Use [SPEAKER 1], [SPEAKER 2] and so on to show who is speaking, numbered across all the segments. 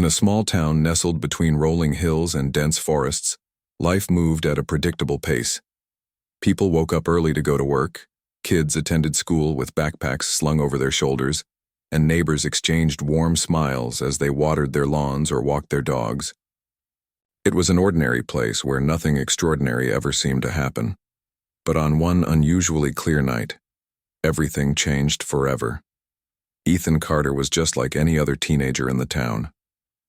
[SPEAKER 1] In a small town nestled between rolling hills and dense forests, life moved at a predictable pace. People woke up early to go to work, kids attended school with backpacks slung over their shoulders, and neighbors exchanged warm smiles as they watered their lawns or walked their dogs. It was an ordinary place where nothing extraordinary ever seemed to happen. But on one unusually clear night, everything changed forever. Ethan Carter was just like any other teenager in the town.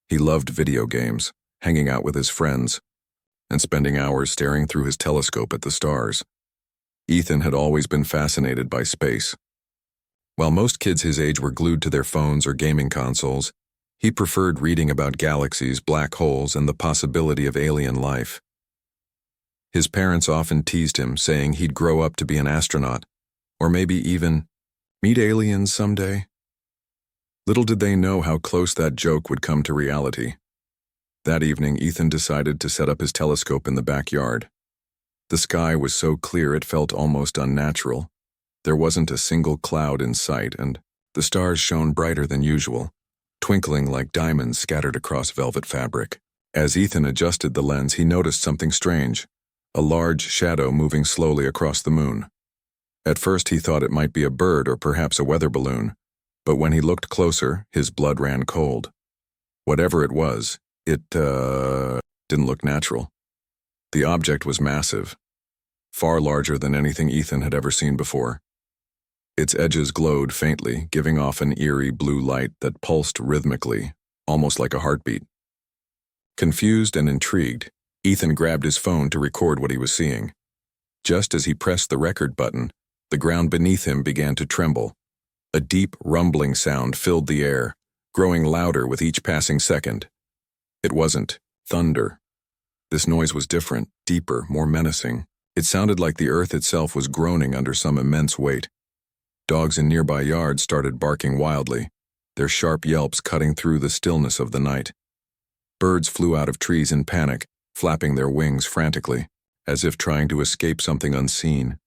[SPEAKER 1] He loved video games, hanging out with his friends, and spending hours staring through his telescope at the stars. Ethan had always been fascinated by space. While most kids his age were glued to their phones or gaming consoles, he preferred reading about galaxies, black holes, and the possibility of alien life. His parents often teased him, saying he'd grow up to be an astronaut, or maybe even meet aliens someday. Little did they know how close that joke would come to reality. That evening, Ethan decided to set up his telescope in the backyard. The sky was so clear it felt almost unnatural. There wasn't a single cloud in sight, and the stars shone brighter than usual, twinkling like diamonds scattered across velvet fabric. As Ethan adjusted the lens, he noticed something strange, a large shadow moving slowly across the moon. At first he thought it might be a bird or perhaps a weather balloon, but when he looked closer, his blood ran cold. Whatever it was, it didn't look natural. The object was massive, far larger than anything Ethan had ever seen before. Its edges glowed faintly, giving off an eerie blue light that pulsed rhythmically, almost like a heartbeat. Confused and intrigued, Ethan grabbed his phone to record what he was seeing. Just as he pressed the record button, the ground beneath him began to tremble. A deep, rumbling sound filled the air, growing louder with each passing second. It wasn't thunder. This noise was different, deeper, more menacing. It sounded like the earth itself was groaning under some immense weight. Dogs in nearby yards started barking wildly, their sharp yelps cutting through the stillness of the night. Birds flew out of trees in panic, flapping their wings frantically, as if trying to escape something unseen.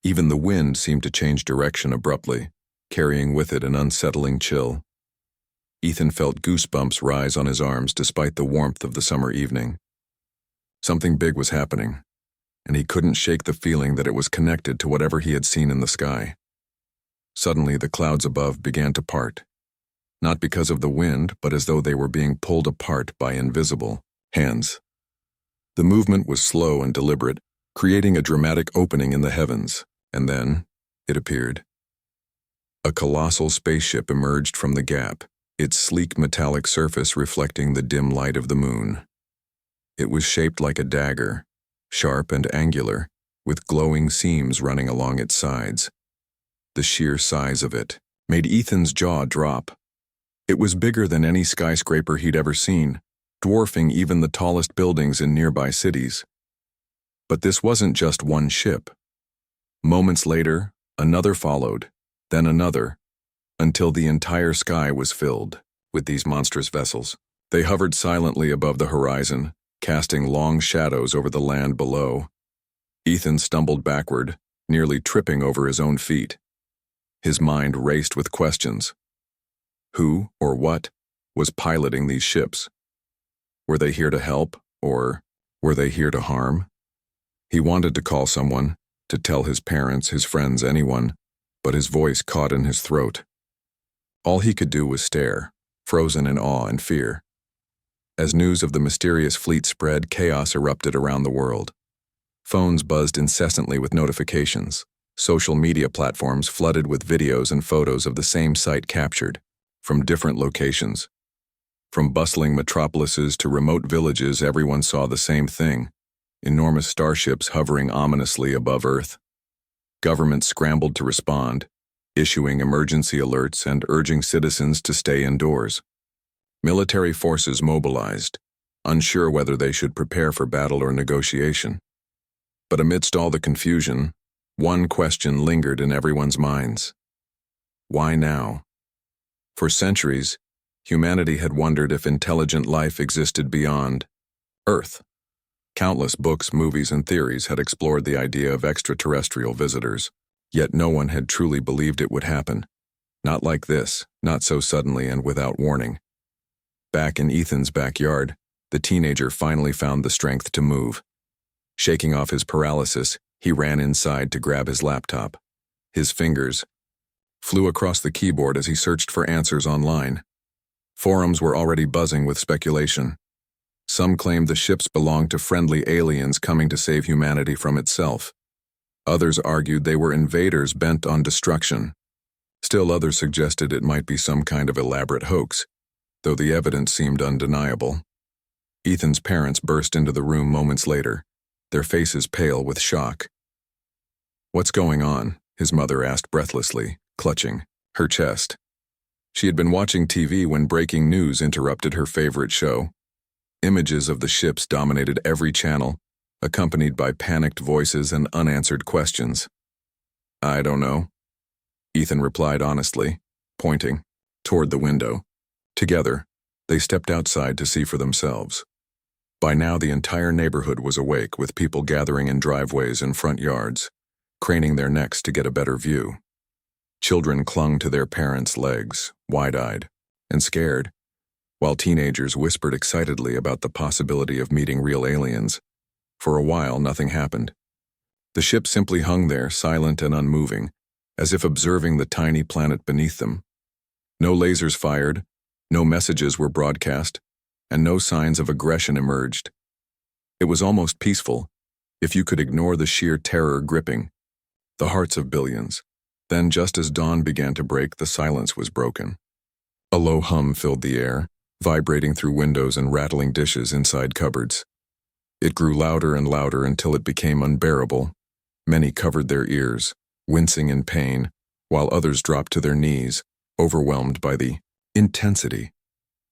[SPEAKER 1] Even the wind seemed to change direction abruptly, carrying with it an unsettling chill. Ethan felt goosebumps rise on his arms despite the warmth of the summer evening. Something big was happening, and he couldn't shake the feeling that it was connected to whatever he had seen in the sky. Suddenly, the clouds above began to part, not because of the wind, but as though they were being pulled apart by invisible hands. The movement was slow and deliberate, creating a dramatic opening in the heavens, and then it appeared. A colossal spaceship emerged from the gap, its sleek metallic surface reflecting the dim light of the moon. It was shaped like a dagger, sharp and angular, with glowing seams running along its sides. The sheer size of it made Ethan's jaw drop. It was bigger than any skyscraper he'd ever seen, dwarfing even the tallest buildings in nearby cities. But this wasn't just one ship. Moments later, another followed, then another, until the entire sky was filled with these monstrous vessels. They hovered silently above the horizon, casting long shadows over the land below. Ethan stumbled backward, nearly tripping over his own feet. His mind raced with questions. Who, or what, was piloting these ships? Were they here to help, or were they here to harm? He wanted to call someone, to tell his parents, his friends, anyone, but his voice caught in his throat. All he could do was stare, frozen in awe and fear. As news of the mysterious fleet spread, chaos erupted around the world. Phones buzzed incessantly with notifications. Social media platforms flooded with videos and photos of the same site captured, from different locations. From bustling metropolises to remote villages, everyone saw the same thing: enormous starships hovering ominously above Earth. Governments scrambled to respond, issuing emergency alerts and urging citizens to stay indoors. Military forces mobilized, unsure whether they should prepare for battle or negotiation. But amidst all the confusion, one question lingered in everyone's minds. Why now? For centuries, humanity had wondered if intelligent life existed beyond Earth. Countless books, movies, and theories had explored the idea of extraterrestrial visitors, yet no one had truly believed it would happen. Not like this, not so suddenly and without warning. Back in Ethan's backyard, the teenager finally found the strength to move. Shaking off his paralysis, he ran inside to grab his laptop. His fingers flew across the keyboard as he searched for answers online. Forums were already buzzing with speculation. Some claimed the ships belonged to friendly aliens coming to save humanity from itself. Others argued they were invaders bent on destruction. Still others suggested it might be some kind of elaborate hoax, though the evidence seemed undeniable. Ethan's parents burst into the room moments later, their faces pale with shock. "What's going on?" his mother asked breathlessly, clutching her chest. She had been watching TV when breaking news interrupted her favorite show. Images of the ships dominated every channel, accompanied by panicked voices and unanswered questions. "I don't know," Ethan replied honestly, pointing toward the window. Together, they stepped outside to see for themselves. By now, the entire neighborhood was awake, with people gathering in driveways and front yards, craning their necks to get a better view. Children clung to their parents' legs, wide-eyed and scared, while teenagers whispered excitedly about the possibility of meeting real aliens. For a while, nothing happened. The ship simply hung there, silent and unmoving, as if observing the tiny planet beneath them. No lasers fired, no messages were broadcast, and no signs of aggression emerged. It was almost peaceful, if you could ignore the sheer terror gripping the hearts of billions. Then, just as dawn began to break, the silence was broken. A low hum filled the air, vibrating through windows and rattling dishes inside cupboards. It grew louder and louder until it became unbearable. Many covered their ears, wincing in pain, while others dropped to their knees, overwhelmed by the intensity.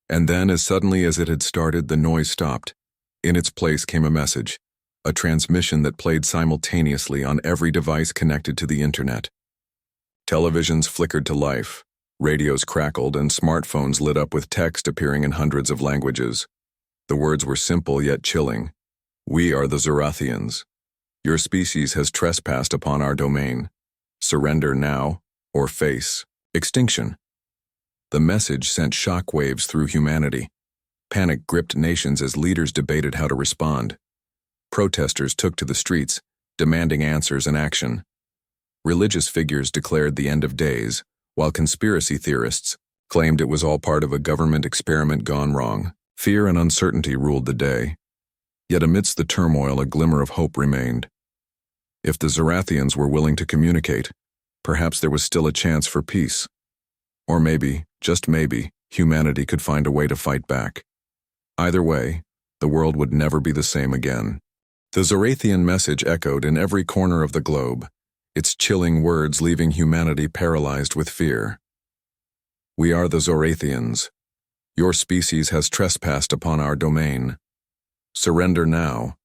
[SPEAKER 1] And then, as suddenly as it had started, the noise stopped. In its place came a message, a transmission that played simultaneously on every device connected to the internet. Televisions flickered to life, radios crackled, and smartphones lit up with text appearing in hundreds of languages. The words were simple yet chilling. "We are the Zorathians. Your species has trespassed upon our domain. Surrender now, or face extinction." The message sent shockwaves through humanity. Panic gripped nations as leaders debated how to respond. Protesters took to the streets, demanding answers and action. Religious figures declared the end of days, while conspiracy theorists claimed it was all part of a government experiment gone wrong. Fear and uncertainty ruled the day. Yet amidst the turmoil, a glimmer of hope remained. If the Zorathians were willing to communicate, perhaps there was still a chance for peace. Or maybe, just maybe, humanity could find a way to fight back. Either way, the world would never be the same again. The Zorathian message echoed in every corner of the globe, its chilling words leaving humanity paralyzed with fear. "We are the Zorathians. Your species has trespassed upon our domain. Surrender now,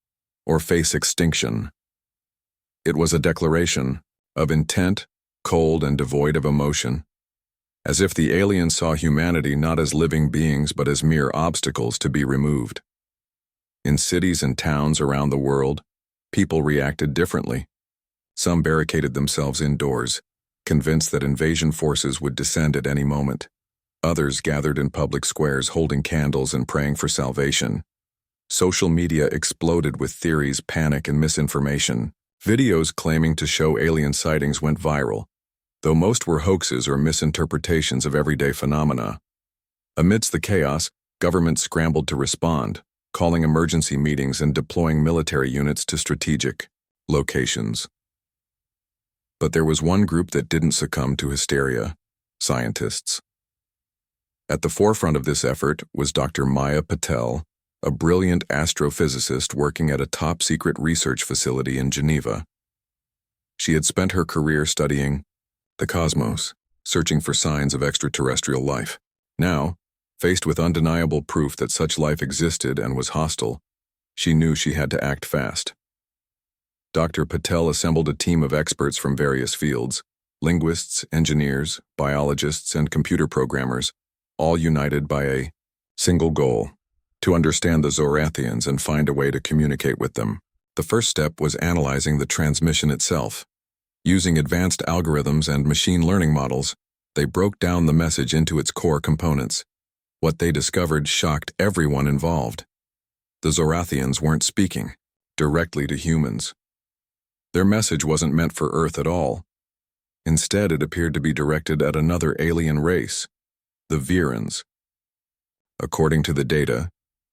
[SPEAKER 1] or face extinction." It was a declaration of intent, cold and devoid of emotion, as if the aliens saw humanity not as living beings but as mere obstacles to be removed. In cities and towns around the world, people reacted differently. Some barricaded themselves indoors, convinced that invasion forces would descend at any moment. Others gathered in public squares holding candles and praying for salvation. Social media exploded with theories, panic, and misinformation. Videos claiming to show alien sightings went viral, though most were hoaxes or misinterpretations of everyday phenomena. Amidst the chaos, governments scrambled to respond, calling emergency meetings and deploying military units to strategic locations. But there was one group that didn't succumb to hysteria: scientists. At the forefront of this effort was Dr. Maya Patel, a brilliant astrophysicist working at a top-secret research facility in Geneva. She had spent her career studying the cosmos, searching for signs of extraterrestrial life. Now, faced with undeniable proof that such life existed and was hostile, she knew she had to act fast. Dr. Patel assembled a team of experts from various fields: linguists, engineers, biologists, and computer programmers, all united by a single goal: to understand the Zorathians and find a way to communicate with them. The first step was analyzing the transmission itself. Using advanced algorithms and machine learning models, they broke down the message into its core components. What they discovered shocked everyone involved. The Zorathians weren't speaking directly to humans. Their message wasn't meant for Earth at all. Instead, it appeared to be directed at another alien race, the Virans. According to the data,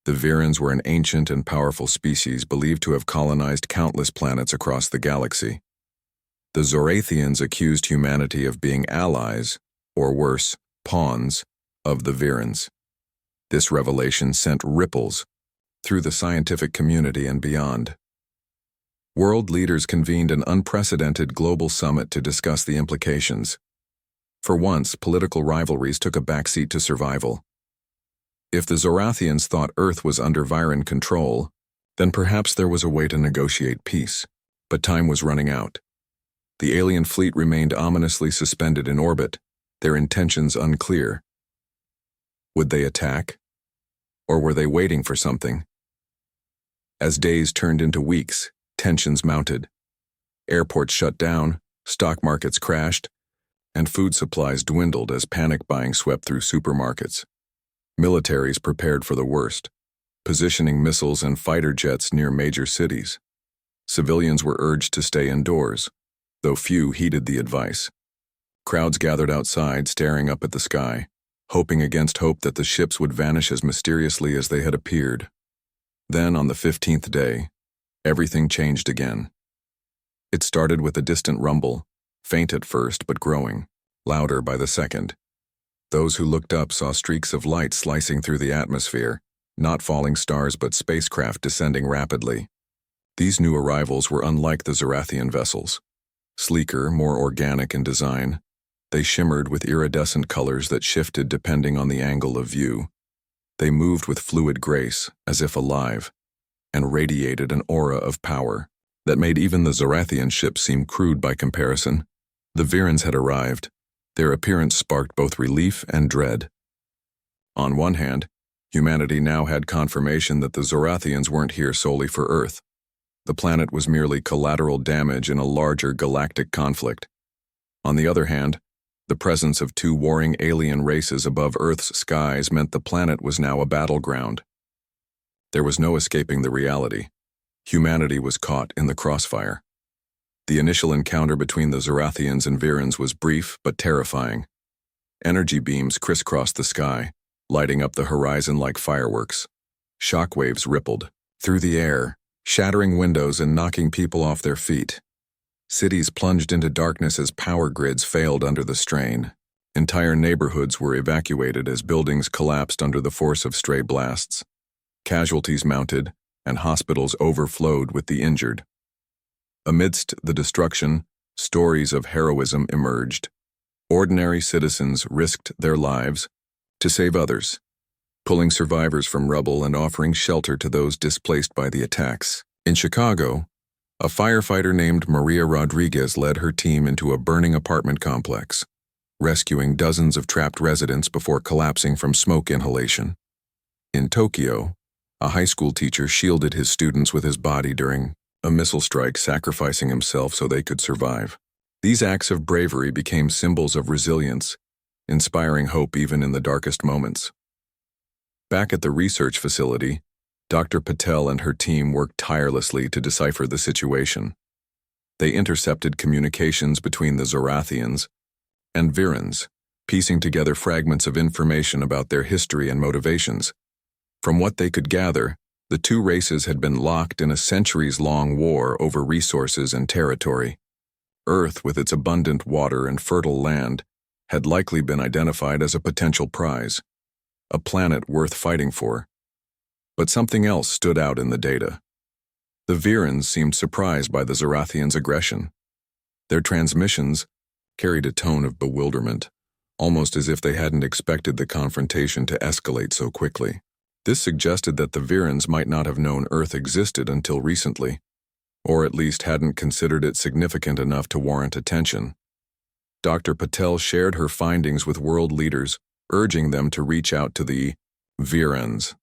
[SPEAKER 1] the Virans were an ancient and powerful species believed to have colonized countless planets across the galaxy. The Zorathians accused humanity of being allies, or worse, pawns, of the Virans. This revelation sent ripples through the scientific community and beyond. World leaders convened an unprecedented global summit to discuss the implications. For once, political rivalries took a backseat to survival. If the Zorathians thought Earth was under Viran control, then perhaps there was a way to negotiate peace. But time was running out. The alien fleet remained ominously suspended in orbit, their intentions unclear. Would they attack? Or were they waiting for something? As days turned into weeks, tensions mounted. Airports shut down, stock markets crashed, and food supplies dwindled as panic buying swept through supermarkets. Militaries prepared for the worst, positioning missiles and fighter jets near major cities. Civilians were urged to stay indoors, though few heeded the advice. Crowds gathered outside, staring up at the sky, hoping against hope that the ships would vanish as mysteriously as they had appeared. Then, on the 15th day, everything changed again. It started with a distant rumble, faint at first but growing, louder by the second. Those who looked up saw streaks of light slicing through the atmosphere, not falling stars but spacecraft descending rapidly. These new arrivals were unlike the Zorathian vessels. Sleeker, more organic in design, they shimmered with iridescent colors that shifted depending on the angle of view. They moved with fluid grace, as if alive, and radiated an aura of power that made even the Zorathian ships seem crude by comparison. The Virans had arrived. Their appearance sparked both relief and dread. On one hand, humanity now had confirmation that the Zorathians weren't here solely for Earth. The planet was merely collateral damage in a larger galactic conflict. On the other hand, the presence of two warring alien races above Earth's skies meant the planet was now a battleground. There was no escaping the reality. Humanity was caught in the crossfire. The initial encounter between the Zorathians and Virans was brief but terrifying. Energy beams crisscrossed the sky, lighting up the horizon like fireworks. Shockwaves rippled through the air, shattering windows and knocking people off their feet. Cities plunged into darkness as power grids failed under the strain. Entire neighborhoods were evacuated as buildings collapsed under the force of stray blasts. Casualties mounted, and hospitals overflowed with the injured. Amidst the destruction, stories of heroism emerged. Ordinary citizens risked their lives to save others, pulling survivors from rubble and offering shelter to those displaced by the attacks. In Chicago, a firefighter named Maria Rodriguez led her team into a burning apartment complex, rescuing dozens of trapped residents before collapsing from smoke inhalation. In Tokyo, a high school teacher shielded his students with his body during a missile strike, sacrificing himself so they could survive. These acts of bravery became symbols of resilience, inspiring hope even in the darkest moments. Back at the research facility, Dr. Patel and her team worked tirelessly to decipher the situation. They intercepted communications between the Zorathians and Virans, piecing together fragments of information about their history and motivations. From what they could gather, the two races had been locked in a centuries-long war over resources and territory. Earth, with its abundant water and fertile land, had likely been identified as a potential prize, a planet worth fighting for. But something else stood out in the data. The Virans seemed surprised by the Zorathians' aggression. Their transmissions carried a tone of bewilderment, almost as if they hadn't expected the confrontation to escalate so quickly. This suggested that the Virans might not have known Earth existed until recently, or at least hadn't considered it significant enough to warrant attention. Dr. Patel shared her findings with world leaders, urging them to reach out to the Virans.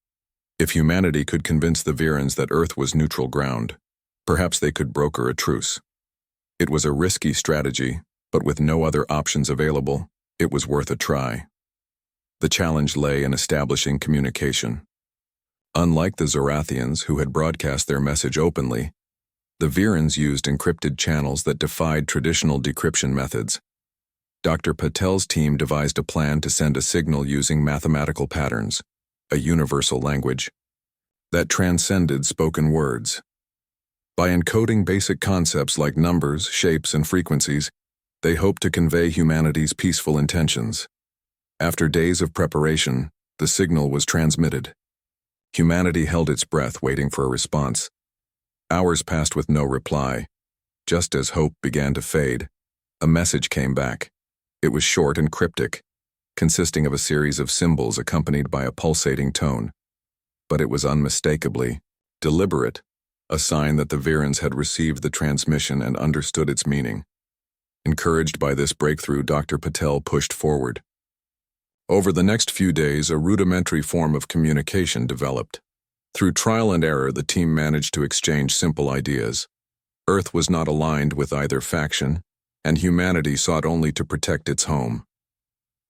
[SPEAKER 1] If humanity could convince the Virans that Earth was neutral ground, perhaps they could broker a truce. It was a risky strategy, but with no other options available, it was worth a try. The challenge lay in establishing communication. Unlike the Zorathians, who had broadcast their message openly, the Virans used encrypted channels that defied traditional decryption methods. Dr. Patel's team devised a plan to send a signal using mathematical patterns, a universal language, that transcended spoken words. By encoding basic concepts like numbers, shapes, and frequencies, they hoped to convey humanity's peaceful intentions. After days of preparation, the signal was transmitted. Humanity held its breath, waiting for a response. Hours passed with no reply. Just as hope began to fade, a message came back. It was short and cryptic, consisting of a series of symbols accompanied by a pulsating tone. But it was unmistakably deliberate, a sign that the Virans had received the transmission and understood its meaning. Encouraged by this breakthrough, Dr. Patel pushed forward. Over the next few days, a rudimentary form of communication developed. Through trial and error, the team managed to exchange simple ideas. Earth was not aligned with either faction, and humanity sought only to protect its home.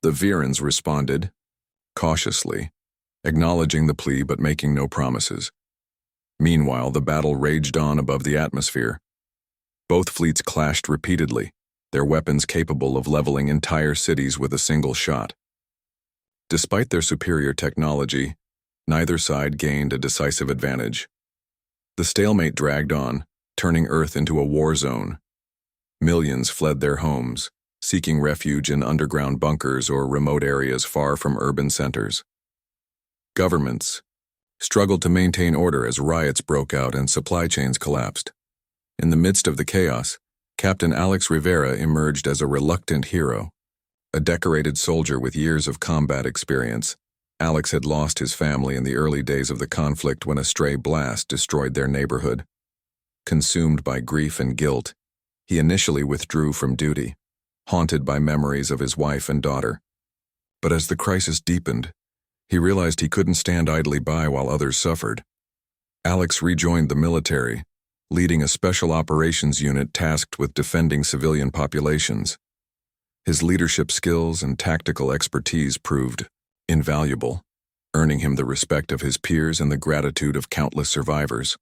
[SPEAKER 1] The Virans responded, cautiously, acknowledging the plea but making no promises. Meanwhile, the battle raged on above the atmosphere. Both fleets clashed repeatedly, their weapons capable of leveling entire cities with a single shot. Despite their superior technology, neither side gained a decisive advantage. The stalemate dragged on, turning Earth into a war zone. Millions fled their homes, seeking refuge in underground bunkers or remote areas far from urban centers. Governments struggled to maintain order as riots broke out and supply chains collapsed. In the midst of the chaos, Captain Alex Rivera emerged as a reluctant hero. A decorated soldier with years of combat experience, Alex had lost his family in the early days of the conflict when a stray blast destroyed their neighborhood. Consumed by grief and guilt, he initially withdrew from duty, haunted by memories of his wife and daughter. But as the crisis deepened, he realized he couldn't stand idly by while others suffered. Alex rejoined the military, leading a special operations unit tasked with defending civilian populations. His leadership skills and tactical expertise proved invaluable, earning him the respect of his peers and the gratitude of countless survivors.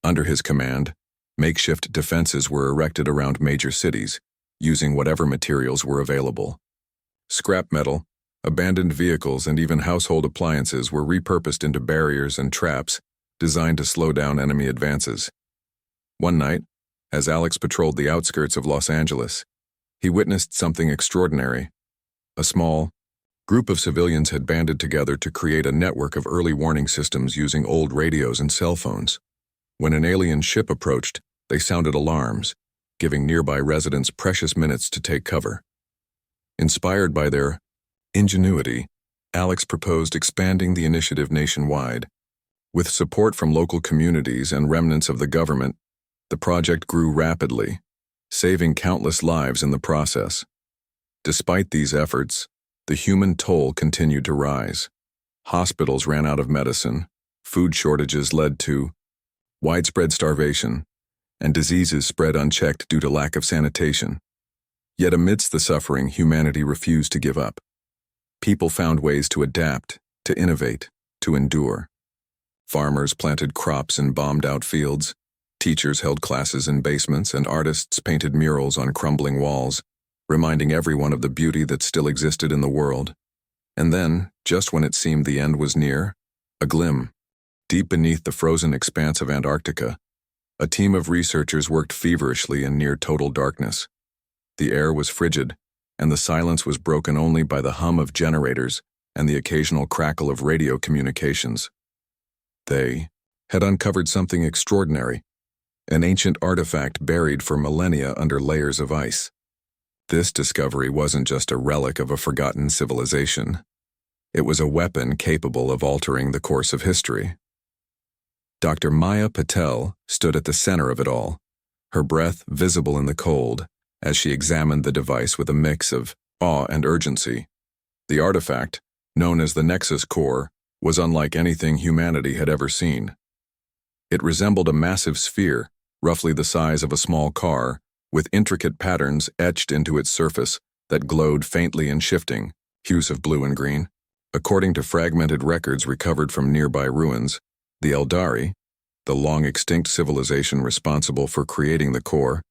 [SPEAKER 1] Under his command, makeshift defenses were erected around major cities, using whatever materials were available. Scrap metal, abandoned vehicles, and even household appliances were repurposed into barriers and traps designed to slow down enemy advances. One night, as Alex patrolled the outskirts of Los Angeles, he witnessed something extraordinary. A small group of civilians had banded together to create a network of early warning systems using old radios and cell phones. When an alien ship approached, they sounded alarms, giving nearby residents precious minutes to take cover. Inspired by their ingenuity, Alex proposed expanding the initiative nationwide. With support from local communities and remnants of the government, the project grew rapidly, saving countless lives in the process. Despite these efforts, the human toll continued to rise. Hospitals ran out of medicine, food shortages led to widespread starvation, and diseases spread unchecked due to lack of sanitation. Yet amidst the suffering, humanity refused to give up. People found ways to adapt, to innovate, to endure. Farmers planted crops in bombed-out fields, teachers held classes in basements, and artists painted murals on crumbling walls, reminding everyone of the beauty that still existed in the world. And then, just when it seemed the end was near, a glim. Deep beneath the frozen expanse of Antarctica, a team of researchers worked feverishly in near-total darkness. The air was frigid, and the silence was broken only by the hum of generators and the occasional crackle of radio communications. They had uncovered something extraordinary, an ancient artifact buried for millennia under layers of ice. This discovery wasn't just a relic of a forgotten civilization. It was a weapon capable of altering the course of history. Dr. Maya Patel stood at the center of it all, her breath visible in the cold, as she examined the device with a mix of awe and urgency. The artifact, known as the Nexus Core, was unlike anything humanity had ever seen. It resembled a massive sphere, roughly the size of a small car, with intricate patterns etched into its surface that glowed faintly in shifting hues of blue and green. According to fragmented records recovered from nearby ruins, the Eldari, the long-extinct civilization responsible for creating the core,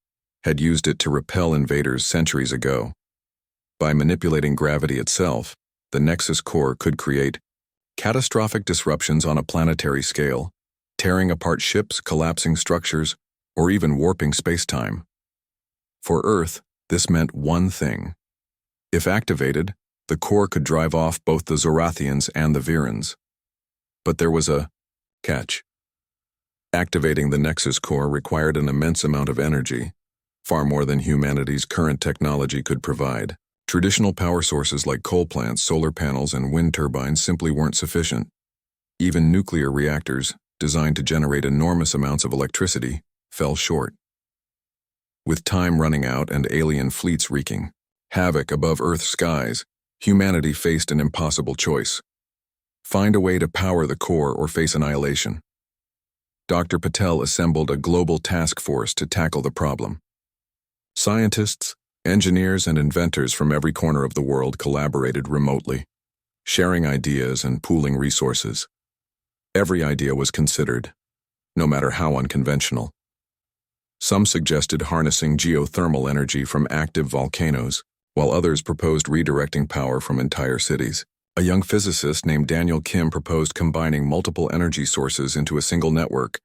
[SPEAKER 1] had used it to repel invaders centuries ago. By manipulating gravity itself, the Nexus core could create catastrophic disruptions on a planetary scale, tearing apart ships, collapsing structures, or even warping space-time. For Earth, this meant one thing. If activated, the core could drive off both the Zorathians and the Virans. But there was a catch. Activating the Nexus core required an immense amount of energy, far more than humanity's current technology could provide. Traditional power sources like coal plants, solar panels, and wind turbines simply weren't sufficient. Even nuclear reactors, designed to generate enormous amounts of electricity, fell short. With time running out and alien fleets wreaking havoc above Earth's skies, humanity faced an impossible choice. Find a way to power the core or face annihilation. Dr. Patel assembled a global task force to tackle the problem. Scientists, engineers, and inventors from every corner of the world collaborated remotely, sharing ideas and pooling resources. Every idea was considered, no matter how unconventional. Some suggested harnessing geothermal energy from active volcanoes, while others proposed redirecting power from entire cities. A young physicist named Daniel Kim proposed combining multiple energy sources into a single network,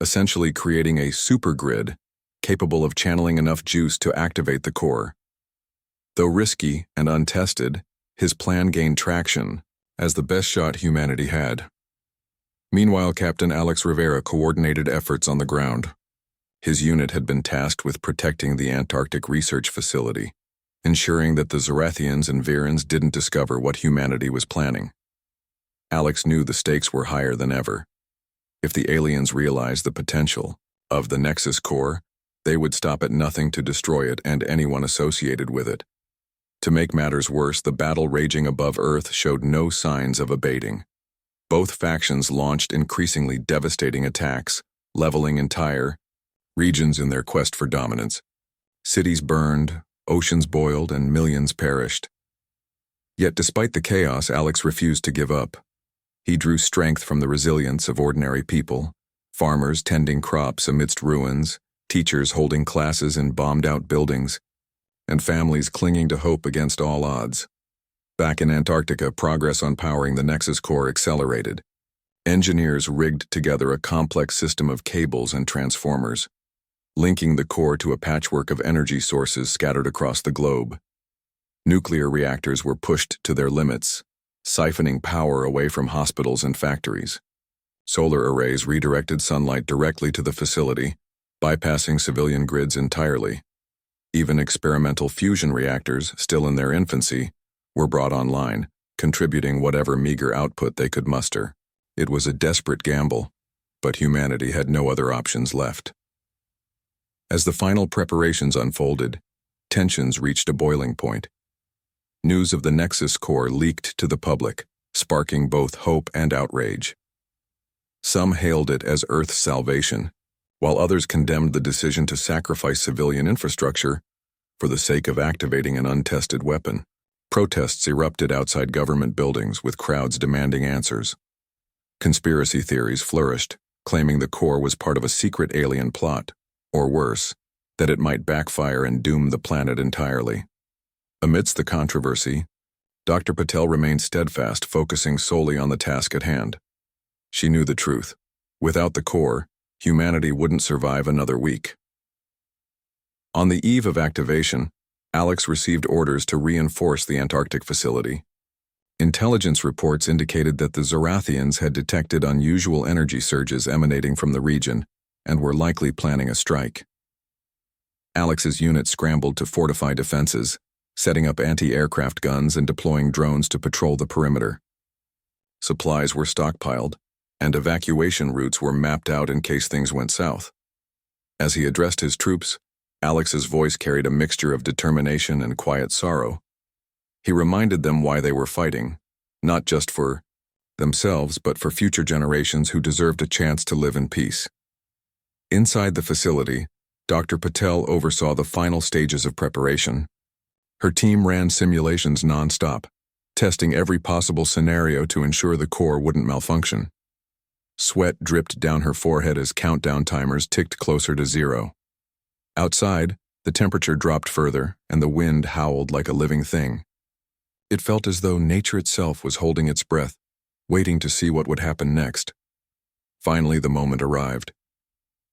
[SPEAKER 1] essentially creating a supergrid capable of channeling enough juice to activate the core. Though risky and untested, his plan gained traction as the best shot humanity had. Meanwhile, Captain Alex Rivera coordinated efforts on the ground. His unit had been tasked with protecting the Antarctic Research Facility, ensuring that the Zorathians and Virans didn't discover what humanity was planning. Alex knew the stakes were higher than ever. If the aliens realized the potential of the Nexus core, they would stop at nothing to destroy it and anyone associated with it. To make matters worse, the battle raging above Earth showed no signs of abating. Both factions launched increasingly devastating attacks, leveling entire regions in their quest for dominance. Cities burned, oceans boiled, and millions perished. Yet despite the chaos, Alex refused to give up. He drew strength from the resilience of ordinary people, farmers tending crops amidst ruins, teachers holding classes in bombed-out buildings, and families clinging to hope against all odds. Back in Antarctica, progress on powering the Nexus core accelerated. Engineers rigged together a complex system of cables and transformers, linking the core to a patchwork of energy sources scattered across the globe. Nuclear reactors were pushed to their limits, siphoning power away from hospitals and factories. Solar arrays redirected sunlight directly to the facility, bypassing civilian grids entirely. Even experimental fusion reactors, still in their infancy, were brought online, contributing whatever meager output they could muster. It was a desperate gamble, but humanity had no other options left. As the final preparations unfolded, tensions reached a boiling point. News of the Nexus core leaked to the public, sparking both hope and outrage. Some hailed it as Earth's salvation, while others condemned the decision to sacrifice civilian infrastructure for the sake of activating an untested weapon. Protests erupted outside government buildings, with crowds demanding answers. Conspiracy theories flourished, claiming the core was part of a secret alien plot, or worse, that it might backfire and doom the planet entirely. Amidst the controversy, Dr. Patel remained steadfast, focusing solely on the task at hand. She knew the truth. Without the core, humanity wouldn't survive another week. On the eve of activation, Alex received orders to reinforce the Antarctic facility. Intelligence reports indicated that the Zorathians had detected unusual energy surges emanating from the region and were likely planning a strike. Alex's unit scrambled to fortify defenses, setting up anti-aircraft guns and deploying drones to patrol the perimeter. Supplies were stockpiled, and evacuation routes were mapped out in case things went south. As he addressed his troops, Alex's voice carried a mixture of determination and quiet sorrow. He reminded them why they were fighting, not just for themselves, but for future generations who deserved a chance to live in peace. Inside the facility, Dr. Patel oversaw the final stages of preparation. Her team ran simulations non-stop, testing every possible scenario to ensure the core wouldn't malfunction. Sweat dripped down her forehead as countdown timers ticked closer to zero. Outside, the temperature dropped further, and the wind howled like a living thing. It felt as though nature itself was holding its breath, waiting to see what would happen next. Finally, the moment arrived.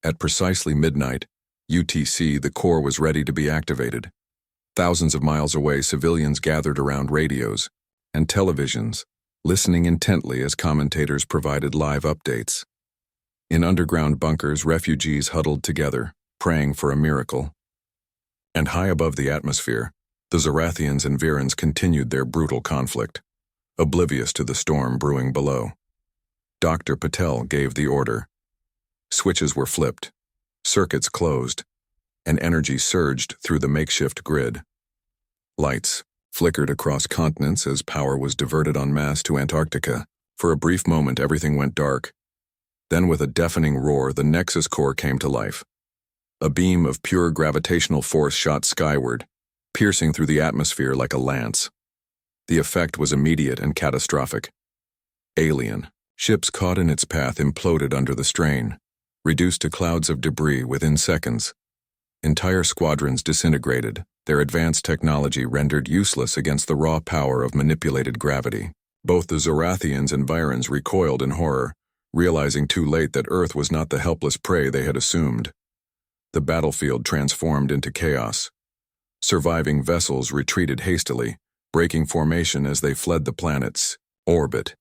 [SPEAKER 1] At precisely midnight, UTC, the core was ready to be activated. Thousands of miles away, civilians gathered around radios and televisions, listening intently as commentators provided live updates. In underground bunkers, refugees huddled together, praying for a miracle. And high above the atmosphere, the Zorathians and Virans continued their brutal conflict, oblivious to the storm brewing below. Dr. Patel gave the order. Switches were flipped, circuits closed, and energy surged through the makeshift grid. Lights flickered across continents as power was diverted en masse to Antarctica. For a brief moment, everything went dark. Then, with a deafening roar, the Nexus core came to life. A beam of pure gravitational force shot skyward, piercing through the atmosphere like a lance. The effect was immediate and catastrophic. Alien ships caught in its path imploded under the strain, reduced to clouds of debris within seconds. Entire squadrons disintegrated, their advanced technology rendered useless against the raw power of manipulated gravity. Both the Zorathians and Virans recoiled in horror, realizing too late that Earth was not the helpless prey they had assumed. The battlefield transformed into chaos. Surviving vessels retreated hastily, breaking formation as they fled the planet's orbit.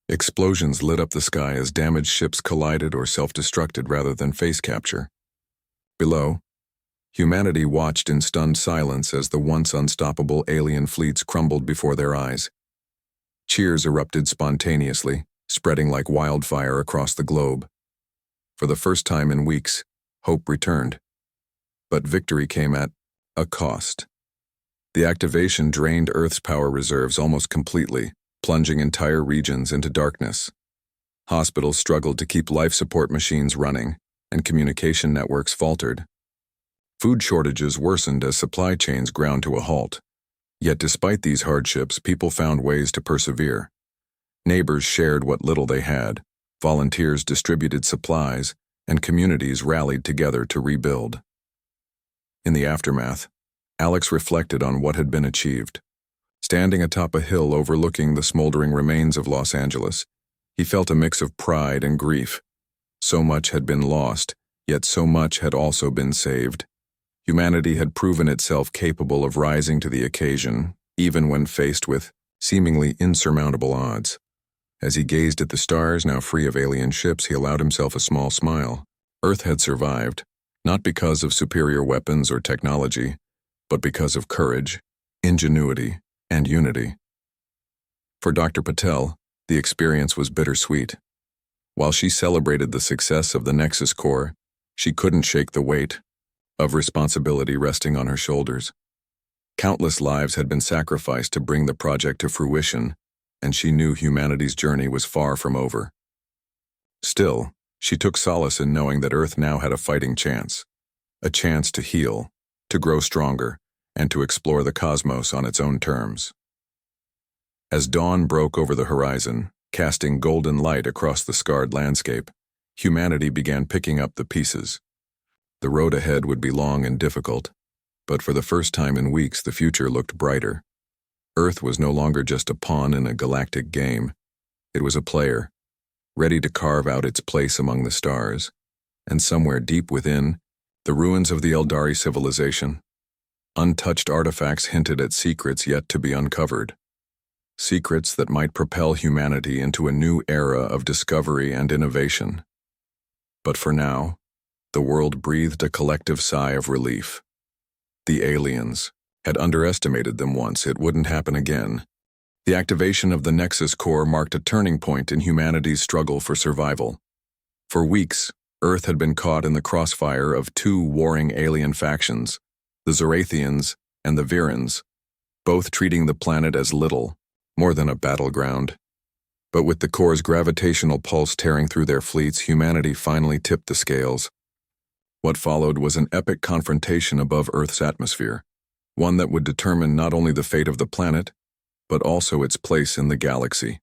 [SPEAKER 1] Explosions lit up the sky as damaged ships collided or self-destructed rather than face capture. Below, humanity watched in stunned silence as the once unstoppable alien fleets crumbled before their eyes. Cheers erupted spontaneously, spreading like wildfire across the globe. For the first time in weeks, hope returned. But victory came at a cost. The activation drained Earth's power reserves almost completely, plunging entire regions into darkness. Hospitals struggled to keep life support machines running, and communication networks faltered. Food shortages worsened as supply chains ground to a halt. Yet despite these hardships, people found ways to persevere. Neighbors shared what little they had, volunteers distributed supplies, and communities rallied together to rebuild. In the aftermath, Alex reflected on what had been achieved. Standing atop a hill overlooking the smoldering remains of Los Angeles, he felt a mix of pride and grief. So much had been lost, yet so much had also been saved. Humanity had proven itself capable of rising to the occasion, even when faced with seemingly insurmountable odds. As he gazed at the stars, now free of alien ships, he allowed himself a small smile. Earth had survived, not because of superior weapons or technology, but because of courage, ingenuity, and unity. For Dr. Patel, the experience was bittersweet. While she celebrated the success of the Nexus core, she couldn't shake the weight of responsibility resting on her shoulders. Countless lives had been sacrificed to bring the project to fruition, and she knew humanity's journey was far from over. Still, she took solace in knowing that Earth now had a fighting chance. A chance to heal, to grow stronger, and to explore the cosmos on its own terms. As dawn broke over the horizon, casting golden light across the scarred landscape, humanity began picking up the pieces. The road ahead would be long and difficult, but for the first time in weeks the future looked brighter. Earth was no longer just a pawn in a galactic game. It was a player, ready to carve out its place among the stars, and somewhere deep within, the ruins of the Eldari civilization. Untouched artifacts hinted at secrets yet to be uncovered. Secrets that might propel humanity into a new era of discovery and innovation. But for now, the world breathed a collective sigh of relief. The aliens had underestimated them once. It wouldn't happen again. The activation of the Nexus core marked a turning point in humanity's struggle for survival. For weeks, Earth had been caught in the crossfire of two warring alien factions, the Zorathians and the Virans, both treating the planet as little more than a battleground. But with the core's gravitational pulse tearing through their fleets, humanity finally tipped the scales. What followed was an epic confrontation above Earth's atmosphere, one that would determine not only the fate of the planet, but also its place in the galaxy.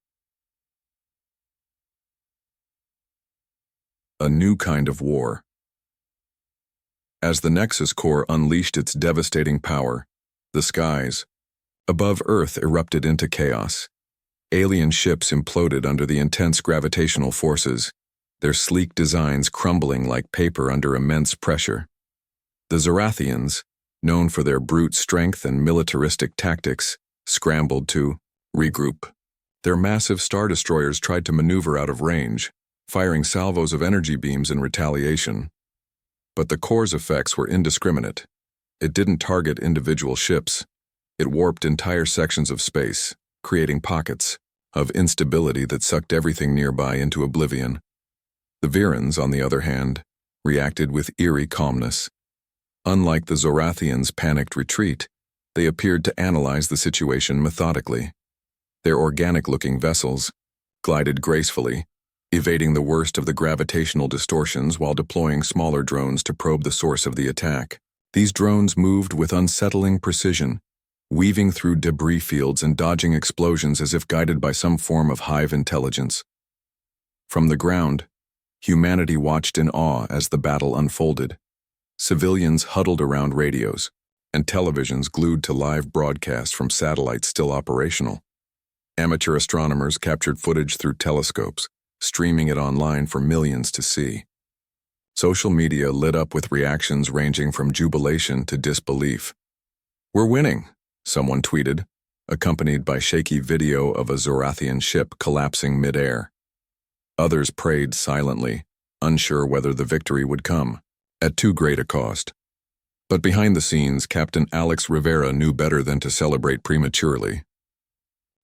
[SPEAKER 1] A new kind of war. As the Nexus Core unleashed its devastating power, the skies above Earth erupted into chaos. Alien ships imploded under the intense gravitational forces, their sleek designs crumbling like paper under immense pressure. The Zorathians, known for their brute strength and militaristic tactics, scrambled to regroup. Their massive star destroyers tried to maneuver out of range, firing salvos of energy beams in retaliation. But the core's effects were indiscriminate. It didn't target individual ships. It warped entire sections of space, creating pockets of instability that sucked everything nearby into oblivion. The Virans, on the other hand, reacted with eerie calmness. Unlike the Zorathians' panicked retreat, they appeared to analyze the situation methodically. Their organic-looking vessels glided gracefully, evading the worst of the gravitational distortions while deploying smaller drones to probe the source of the attack. These drones moved with unsettling precision, weaving through debris fields and dodging explosions as if guided by some form of hive intelligence. From the ground, humanity watched in awe as the battle unfolded. Civilians huddled around radios, and televisions glued to live broadcasts from satellites still operational. Amateur astronomers captured footage through telescopes, streaming it online for millions to see. Social media lit up with reactions ranging from jubilation to disbelief. "We're winning," someone tweeted, accompanied by shaky video of a Zorathian ship collapsing mid-air. Others prayed silently, unsure whether the victory would come, at too great a cost. But behind the scenes, Captain Alex Rivera knew better than to celebrate prematurely.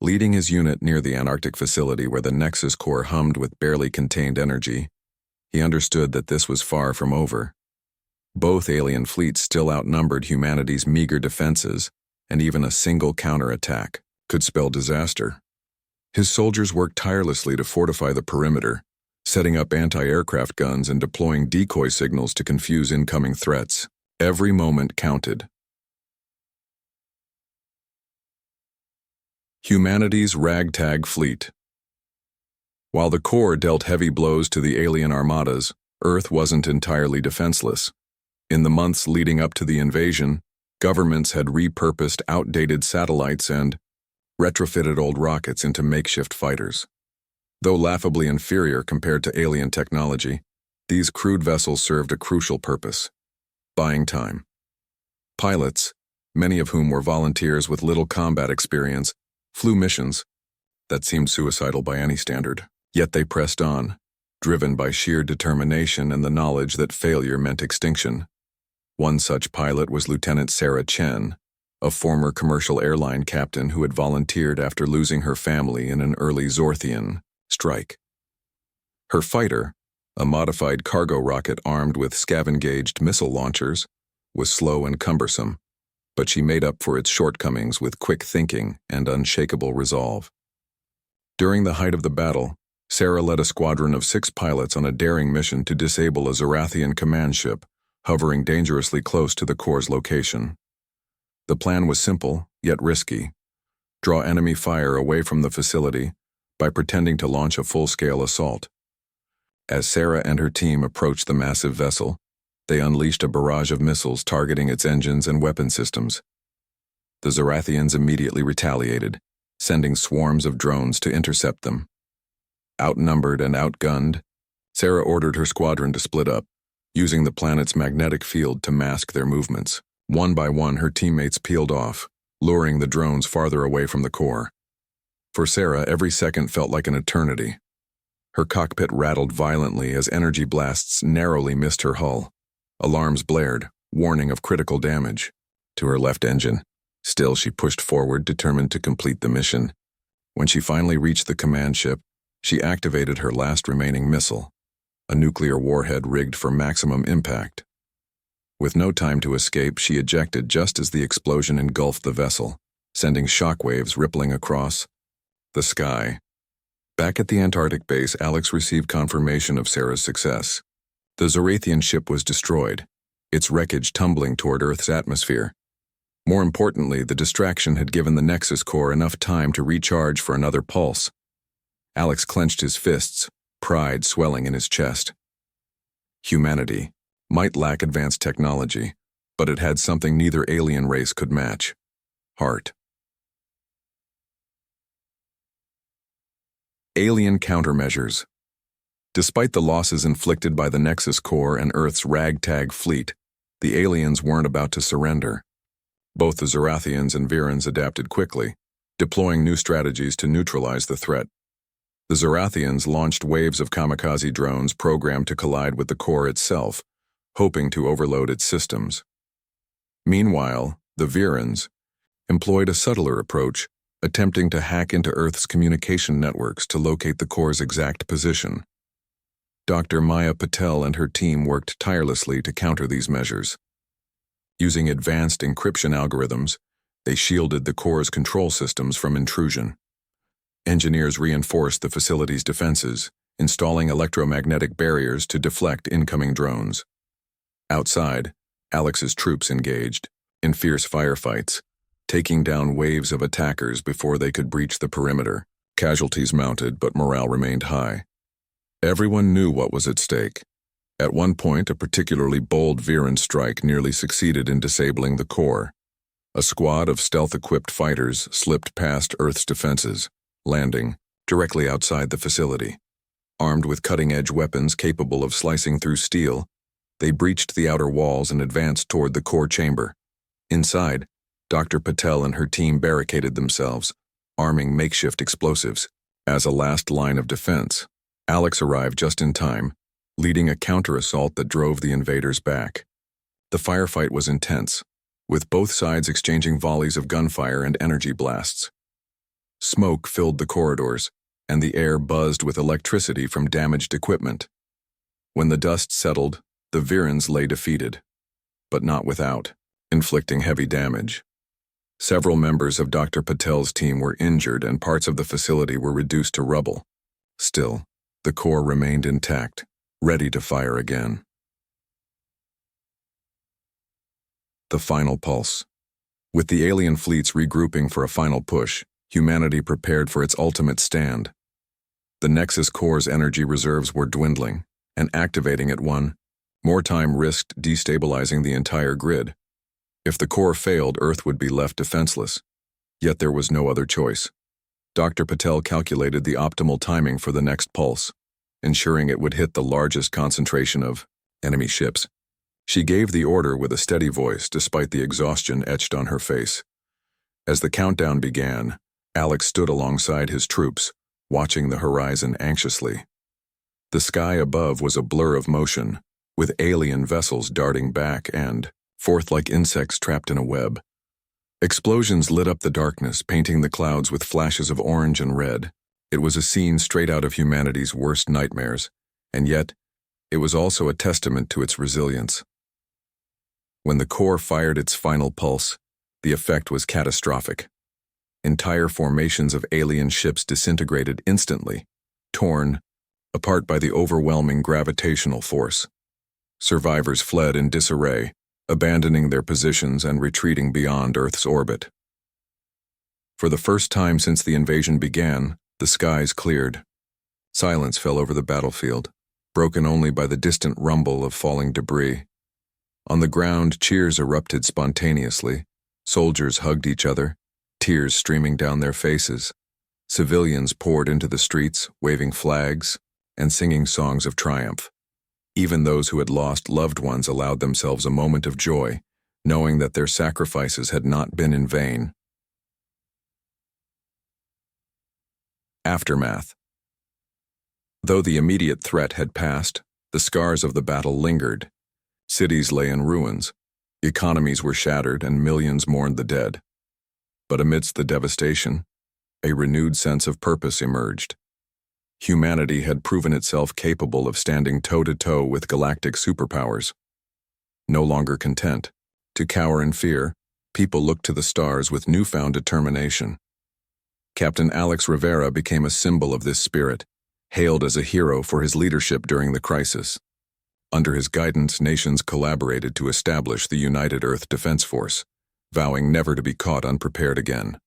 [SPEAKER 1] Leading his unit near the Antarctic facility where the Nexus Core hummed with barely contained energy, he understood that this was far from over. Both alien fleets still outnumbered humanity's meager defenses, and even a single counterattack could spell disaster. His soldiers worked tirelessly to fortify the perimeter, setting up anti-aircraft guns and deploying decoy signals to confuse incoming threats. Every moment counted. Humanity's ragtag fleet. While the core dealt heavy blows to the alien armadas, Earth wasn't entirely defenseless. In the months leading up to the invasion, governments had repurposed outdated satellites and retrofitted old rockets into makeshift fighters. Though laughably inferior compared to alien technology, these crude vessels served a crucial purpose: buying time. Pilots, many of whom were volunteers with little combat experience, flew missions that seemed suicidal by any standard. Yet they pressed on, driven by sheer determination and the knowledge that failure meant extinction. One such pilot was Lieutenant Sarah Chen, a former commercial airline captain who had volunteered after losing her family in an early Zorthian strike. Her fighter, a modified cargo rocket armed with scav-engaged missile launchers, was slow and cumbersome, but she made up for its shortcomings with quick thinking and unshakable resolve. During the height of the battle, Sarah led a squadron of 6 pilots on a daring mission to disable a Zorathian command ship hovering dangerously close to the core's location. The plan was simple, yet risky: draw enemy fire away from the facility by pretending to launch a full-scale assault. As Sarah and her team approached the massive vessel, they unleashed a barrage of missiles targeting its engines and weapon systems. The Zorathians immediately retaliated, sending swarms of drones to intercept them. Outnumbered and outgunned, Sarah ordered her squadron to split up, using the planet's magnetic field to mask their movements. One by one, her teammates peeled off, luring the drones farther away from the core. For Sarah, every second felt like an eternity. Her cockpit rattled violently as energy blasts narrowly missed her hull. Alarms blared, warning of critical damage to her left engine. Still, she pushed forward, determined to complete the mission. When she finally reached the command ship, she activated her last remaining missile, a nuclear warhead rigged for maximum impact. With no time to escape, she ejected just as the explosion engulfed the vessel, sending shockwaves rippling across the sky. Back at the Antarctic base, Alex received confirmation of Sarah's success. The Zorathian ship was destroyed, its wreckage tumbling toward Earth's atmosphere. More importantly, the distraction had given the Nexus core enough time to recharge for another pulse. Alex clenched his fists, pride swelling in his chest. Humanity might lack advanced technology, but it had something neither alien race could match: heart. Alien countermeasures. Despite the losses inflicted by the Nexus core and Earth's ragtag fleet, the aliens weren't about to surrender. Both the Zorathians and Virans adapted quickly, deploying new strategies to neutralize the threat. The Zorathians launched waves of kamikaze drones programmed to collide with the core itself, hoping to overload its systems. Meanwhile, the Virans employed a subtler approach, attempting to hack into Earth's communication networks to locate the core's exact position. Dr. Maya Patel and her team worked tirelessly to counter these measures. Using advanced encryption algorithms, they shielded the core's control systems from intrusion. Engineers reinforced the facility's defenses, installing electromagnetic barriers to deflect incoming drones. Outside, Alex's troops engaged in fierce firefights, taking down waves of attackers before they could breach the perimeter. Casualties mounted, but morale remained high. Everyone knew what was at stake. At one point, a particularly bold Viran strike nearly succeeded in disabling the core. A squad of stealth-equipped fighters slipped past Earth's defenses, landing directly outside the facility. Armed with cutting-edge weapons capable of slicing through steel, they breached the outer walls and advanced toward the core chamber. Inside, Dr. Patel and her team barricaded themselves, arming makeshift explosives. As a last line of defense, Alex arrived just in time, leading a counter-assault that drove the invaders back. The firefight was intense, with both sides exchanging volleys of gunfire and energy blasts. Smoke filled the corridors, and the air buzzed with electricity from damaged equipment. When the dust settled, the Virans lay defeated, but not without inflicting heavy damage. Several members of Dr. Patel's team were injured and parts of the facility were reduced to rubble. Still, the core remained intact, ready to fire again. The final pulse. With the alien fleets regrouping for a final push, humanity prepared for its ultimate stand. The Nexus core's energy reserves were dwindling, and activating it more time risked destabilizing the entire grid. If the core failed, Earth would be left defenseless. Yet there was no other choice. Dr. Patel calculated the optimal timing for the next pulse, ensuring it would hit the largest concentration of enemy ships. She gave the order with a steady voice despite the exhaustion etched on her face. As the countdown began, Alex stood alongside his troops, watching the horizon anxiously. The sky above was a blur of motion, with alien vessels darting back and forth like insects trapped in a web. Explosions lit up the darkness, painting the clouds with flashes of orange and red. It was a scene straight out of humanity's worst nightmares, and yet, it was also a testament to its resilience. When the core fired its final pulse, the effect was catastrophic. Entire formations of alien ships disintegrated instantly, torn apart by the overwhelming gravitational force. Survivors fled in disarray, abandoning their positions and retreating beyond Earth's orbit. For the first time since the invasion began, the skies cleared. Silence fell over the battlefield, broken only by the distant rumble of falling debris. On the ground, cheers erupted spontaneously. Soldiers hugged each other, tears streaming down their faces. Civilians poured into the streets, waving flags and singing songs of triumph. Even those who had lost loved ones allowed themselves a moment of joy, knowing that their sacrifices had not been in vain. Aftermath. Though the immediate threat had passed, the scars of the battle lingered. Cities lay in ruins, economies were shattered, and millions mourned the dead. But amidst the devastation, a renewed sense of purpose emerged. Humanity had proven itself capable of standing toe-to-toe with galactic superpowers. No longer content to cower in fear, people looked to the stars with newfound determination. Captain Alex Rivera became a symbol of this spirit, hailed as a hero for his leadership during the crisis. Under his guidance, nations collaborated to establish the United Earth Defense Force, vowing never to be caught unprepared again.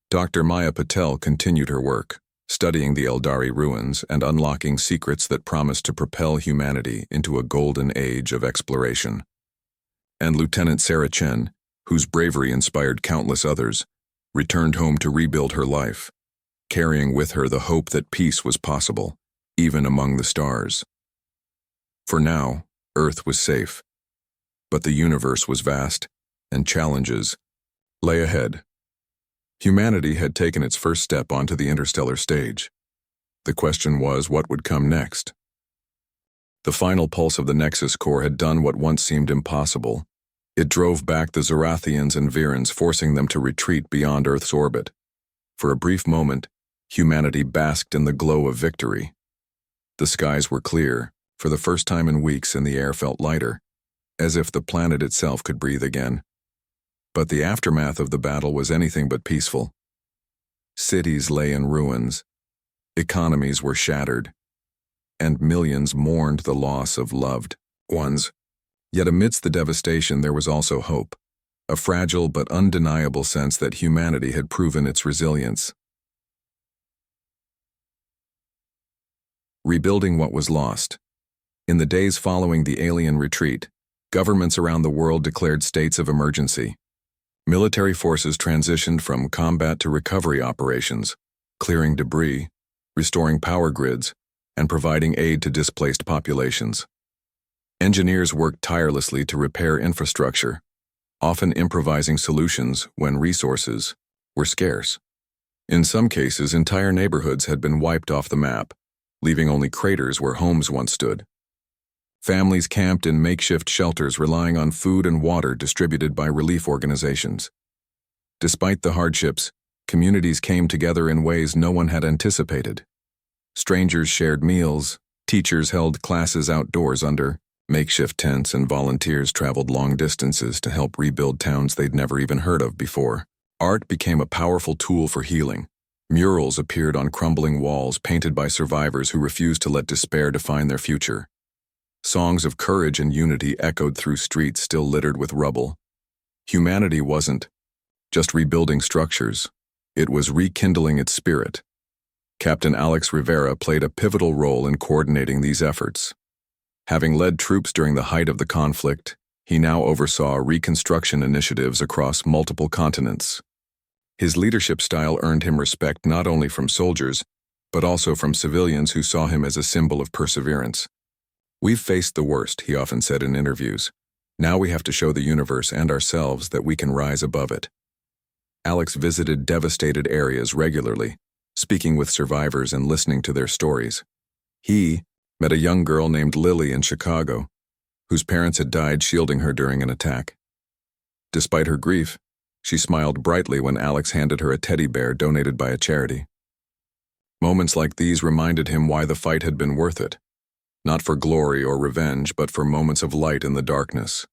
[SPEAKER 1] Dr. Maya Patel continued her work, studying the Eldari ruins and unlocking secrets that promised to propel humanity into a golden age of exploration. And Lieutenant Sarah Chen, whose bravery inspired countless others, returned home to rebuild her life, carrying with her the hope that peace was possible, even among the stars. For now, Earth was safe, but the universe was vast, and challenges lay ahead. Humanity had taken its first step onto the interstellar stage. The question was, what would come next? The final pulse of the Nexus core had done what once seemed impossible. It drove back the Zorathians and Virans, forcing them to retreat beyond Earth's orbit. For a brief moment, humanity basked in the glow of victory. The skies were clear. For the first time in weeks, and the air felt lighter, as if the planet itself could breathe again. But the aftermath of the battle was anything but peaceful. Cities lay in ruins, economies were shattered, and millions mourned the loss of loved ones. Yet amidst the devastation there was also hope, a fragile but undeniable sense that humanity had proven its resilience. Rebuilding what was lost. In the days following the alien retreat, governments around the world declared states of emergency. Military forces transitioned from combat to recovery operations, clearing debris, restoring power grids, and providing aid to displaced populations. Engineers worked tirelessly to repair infrastructure, often improvising solutions when resources were scarce. In some cases, entire neighborhoods had been wiped off the map, leaving only craters where homes once stood. Families camped in makeshift shelters, relying on food and water distributed by relief organizations. Despite the hardships, communities came together in ways no one had anticipated. Strangers shared meals, teachers held classes outdoors under makeshift tents, and volunteers traveled long distances to help rebuild towns they'd never even heard of before. Art became a powerful tool for healing. Murals appeared on crumbling walls, painted by survivors who refused to let despair define their future. Songs of courage and unity echoed through streets still littered with rubble. Humanity wasn't just rebuilding structures, it was rekindling its spirit. Captain Alex Rivera played a pivotal role in coordinating these efforts. Having led troops during the height of the conflict, he now oversaw reconstruction initiatives across multiple continents. His leadership style earned him respect not only from soldiers, but also from civilians who saw him as a symbol of perseverance. "We've faced the worst," he often said in interviews. "Now we have to show the universe and ourselves that we can rise above it." Alex visited devastated areas regularly, speaking with survivors and listening to their stories. He met a young girl named Lily in Chicago, whose parents had died shielding her during an attack. Despite her grief, she smiled brightly when Alex handed her a teddy bear donated by a charity. Moments like these reminded him why the fight had been worth it. Not for glory or revenge, but for moments of light in the darkness.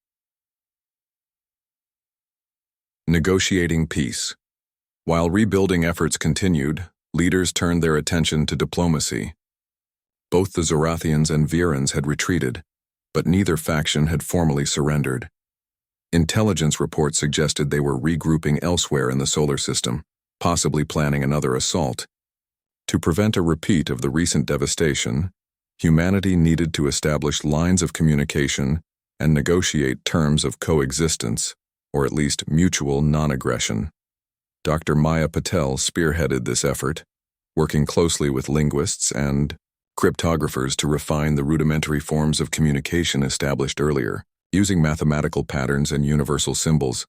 [SPEAKER 1] Negotiating peace. While rebuilding efforts continued, leaders turned their attention to diplomacy. Both the Zorathians and Virans had retreated, but neither faction had formally surrendered. Intelligence reports suggested they were regrouping elsewhere in the solar system, possibly planning another assault. To prevent a repeat of the recent devastation, humanity needed to establish lines of communication and negotiate terms of coexistence, or at least mutual non-aggression. Dr. Maya Patel spearheaded this effort, working closely with linguists and cryptographers to refine the rudimentary forms of communication established earlier. Using mathematical patterns and universal symbols,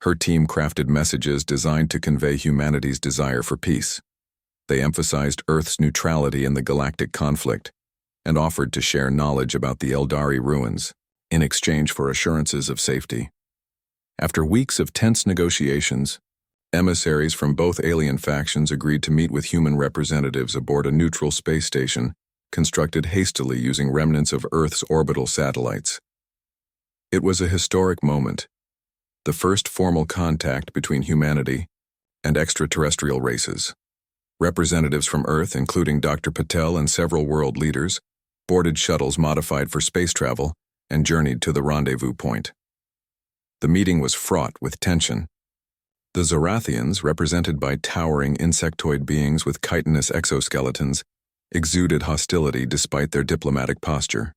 [SPEAKER 1] her team crafted messages designed to convey humanity's desire for peace. They emphasized Earth's neutrality in the galactic conflict, and offered to share knowledge about the Eldari ruins in exchange for assurances of safety. After weeks of tense negotiations, emissaries from both alien factions agreed to meet with human representatives aboard a neutral space station constructed hastily using remnants of Earth's orbital satellites. It was a historic moment, the first formal contact between humanity and extraterrestrial races. Representatives from Earth, including Dr. Patel and several world leaders, boarded shuttles modified for space travel and journeyed to the rendezvous point. The meeting was fraught with tension. The Zorathians, represented by towering insectoid beings with chitinous exoskeletons, exuded hostility despite their diplomatic posture.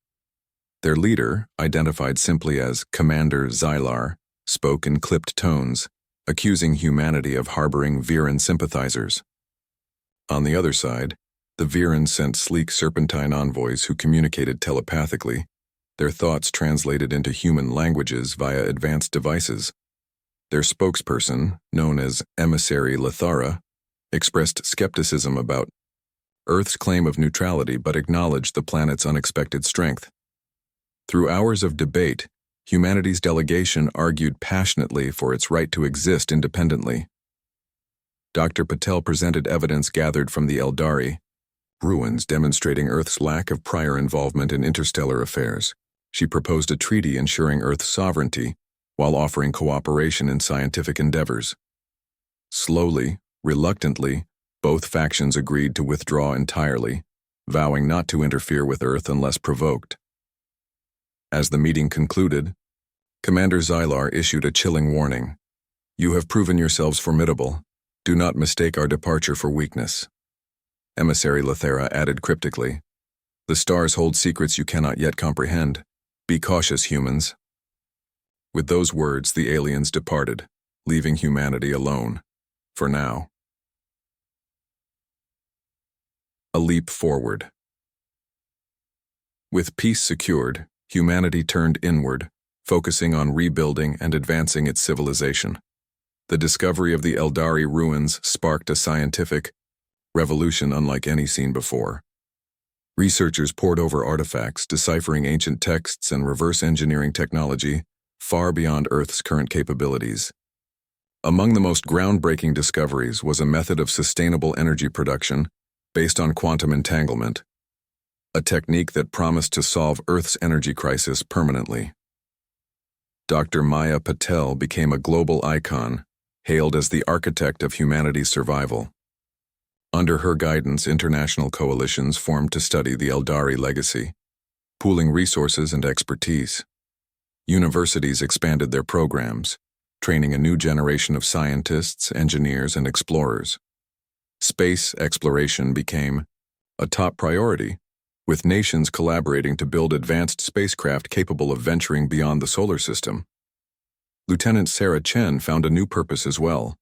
[SPEAKER 1] Their leader, identified simply as Commander Xylar, spoke in clipped tones, accusing humanity of harboring Viren sympathizers. On the other side, the Viren sent sleek serpentine envoys who communicated telepathically, their thoughts translated into human languages via advanced devices. Their spokesperson, known as Emissary Lithara, expressed skepticism about Earth's claim of neutrality but acknowledged the planet's unexpected strength. Through hours of debate, humanity's delegation argued passionately for its right to exist independently. Dr. Patel presented evidence gathered from the Eldari, ruins demonstrating Earth's lack of prior involvement in interstellar affairs. She proposed a treaty ensuring Earth's sovereignty while offering cooperation in scientific endeavors. Slowly, reluctantly, both factions agreed to withdraw entirely, vowing not to interfere with Earth unless provoked. As the meeting concluded, Commander Xylar issued a chilling warning. "You have proven yourselves formidable. Do not mistake our departure for weakness." Emissary Lithara added cryptically, "The stars hold secrets you cannot yet comprehend. Be cautious, humans." With those words, the aliens departed, leaving humanity alone, for now. A leap forward. With peace secured, humanity turned inward, focusing on rebuilding and advancing its civilization. The discovery of the Eldari ruins sparked a scientific revolution unlike any seen before. Researchers pored over artifacts, deciphering ancient texts and reverse engineering technology far beyond Earth's current capabilities. Among the most groundbreaking discoveries was a method of sustainable energy production based on quantum entanglement, a technique that promised to solve Earth's energy crisis permanently. Dr. Maya Patel became a global icon, hailed as the architect of humanity's survival. Under her guidance, international coalitions formed to study the Eldari legacy, pooling resources and expertise. Universities expanded their programs, training a new generation of scientists, engineers, and explorers. Space exploration became a top priority, with nations collaborating to build advanced spacecraft capable of venturing beyond the solar system. Lieutenant Sarah Chen found a new purpose as well.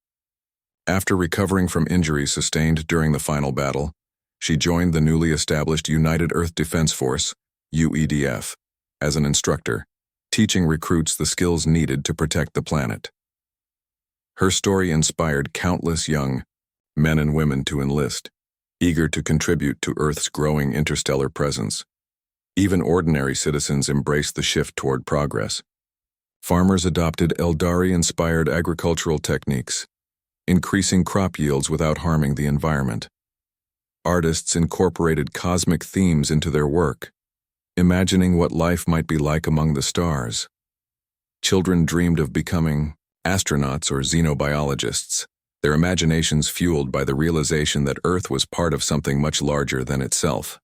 [SPEAKER 1] After recovering from injuries sustained during the final battle, she joined the newly established United Earth Defense Force, UEDF, as an instructor, teaching recruits the skills needed to protect the planet. Her story inspired countless young men and women to enlist, eager to contribute to Earth's growing interstellar presence. Even ordinary citizens embraced the shift toward progress. Farmers adopted Eldari-inspired agricultural techniques, increasing crop yields without harming the environment. Artists incorporated cosmic themes into their work, imagining what life might be like among the stars. Children dreamed of becoming astronauts or xenobiologists, their imaginations fueled by the realization that Earth was part of something much larger than itself.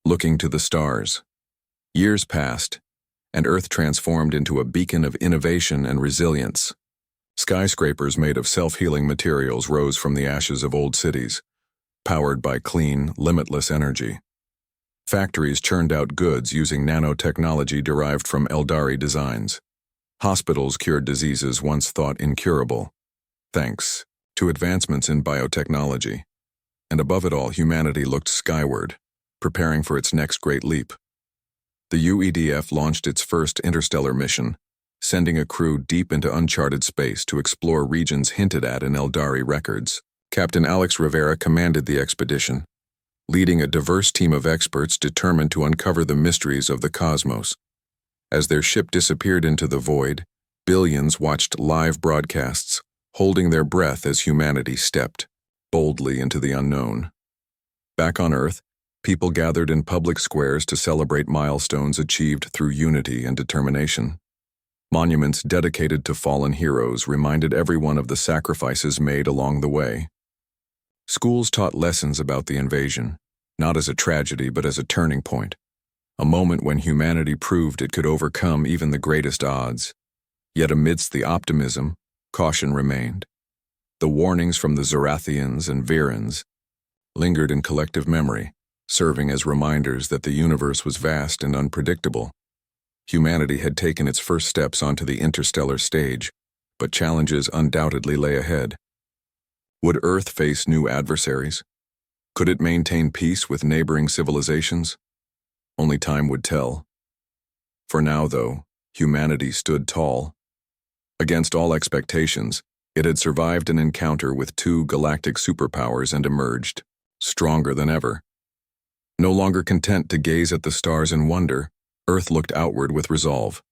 [SPEAKER 1] Looking to the stars. Years passed, and Earth transformed into a beacon of innovation and resilience. Skyscrapers made of self-healing materials rose from the ashes of old cities, powered by clean, limitless energy. Factories churned out goods using nanotechnology derived from Eldari designs. Hospitals cured diseases once thought incurable, thanks to advancements in biotechnology. And above it all, humanity looked skyward, preparing for its next great leap. The UEDF launched its first interstellar mission, sending a crew deep into uncharted space to explore regions hinted at in Eldari records. Captain Alex Rivera commanded the expedition, leading a diverse team of experts determined to uncover the mysteries of the cosmos. As their ship disappeared into the void, billions watched live broadcasts, holding their breath as humanity stepped boldly into the unknown. Back on Earth, people gathered in public squares to celebrate milestones achieved through unity and determination. Monuments dedicated to fallen heroes reminded everyone of the sacrifices made along the way. Schools taught lessons about the invasion, not as a tragedy but as a turning point, a moment when humanity proved it could overcome even the greatest odds. Yet amidst the optimism, caution remained. The warnings from the Zarathians and Virans lingered in collective memory, serving as reminders that the universe was vast and unpredictable. Humanity had taken its first steps onto the interstellar stage, but challenges undoubtedly lay ahead. Would Earth face new adversaries? Could it maintain peace with neighboring civilizations? Only time would tell. For now, though, humanity stood tall. Against all expectations, it had survived an encounter with two galactic superpowers and emerged, stronger than ever. No longer content to gaze at the stars in wonder, Earth looked outward with resolve.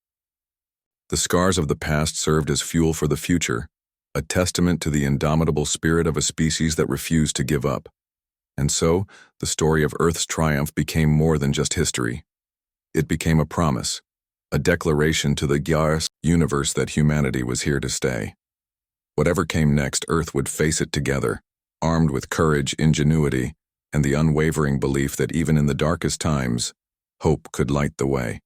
[SPEAKER 1] The scars of the past served as fuel for the future, a testament to the indomitable spirit of a species that refused to give up. And so, the story of Earth's triumph became more than just history. It became a promise, a declaration to the Gyars universe that humanity was here to stay. Whatever came next, Earth would face it together, armed with courage, ingenuity, and the unwavering belief that even in the darkest times, hope could light the way.